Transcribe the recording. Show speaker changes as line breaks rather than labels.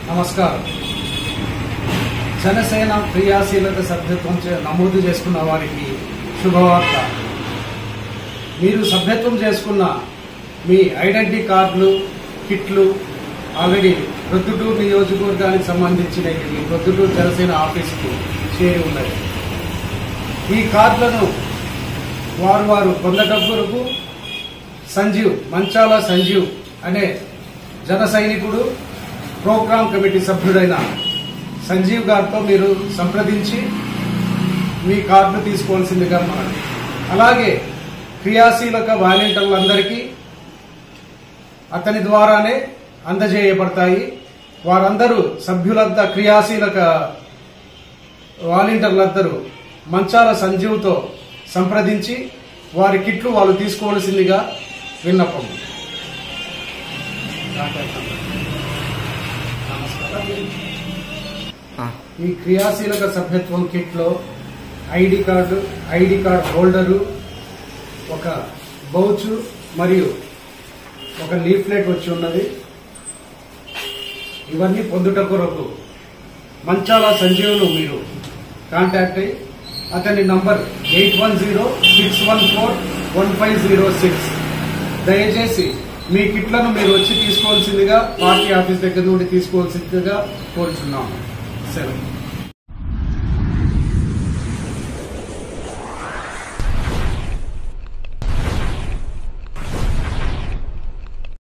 నమస్కారం. జనసేన క్రియాశీలక సభ్యత్వం నమోదు చేసుకున్న వారికి శుభవార్త. మీరు సభ్యత్వం చేసుకున్న మీ ఐడెంటిటీ కార్డులు, కిట్లు ఆల్రెడీ ప్రొద్దుటూరు నియోజకవర్గానికి సంబంధించిన ప్రొద్దుటూరు జనసేన ఆఫీసుకు చేరి ఉన్నాయి. ఈ కార్డులను వారు పొందడం కొరకు మంచాల సంజీవ్ అనే జన సైనికుడు, ప్రోగ్రాం కమిటీ సభ్యుడైన సంజీవ్ గారితో మీరు సంప్రదించి మీ కార్డును తీసుకోవాల్సిందిగా మనది. అలాగే క్రియాశీలక వాలంటీర్లందరికీ అతని ద్వారానే అందజేయబడతాయి. వారందరూ సభ్యులంతా క్రియాశీలక వాలంటీర్లందరూ మంచాల సంజీవ్తో సంప్రదించి వారి కిట్లు వాళ్ళు తీసుకోవాల్సిందిగా విన్నపం. ఈ క్రియాశీలక సభ్యత్వం కిట్లో ఐడి కార్డు హోల్డరు, ఒక బౌచ్ మరియు ఒక లీఫ్లెట్ వచ్చి ఉన్నది. ఇవన్నీ పొందుట కొరకు మంచాల సంజీవ్ను మీరు కాంటాక్ట్ అయ్యి అతని నంబర్ 8106141506. దయచేసి మీ కిట్లను మీరు వచ్చి తీసుకోవాల్సిందిగా పార్టీ ఆఫీస్ దగ్గర నుండి తీసుకోవాల్సిందిగా కోరుచున్నాము. సెలవు.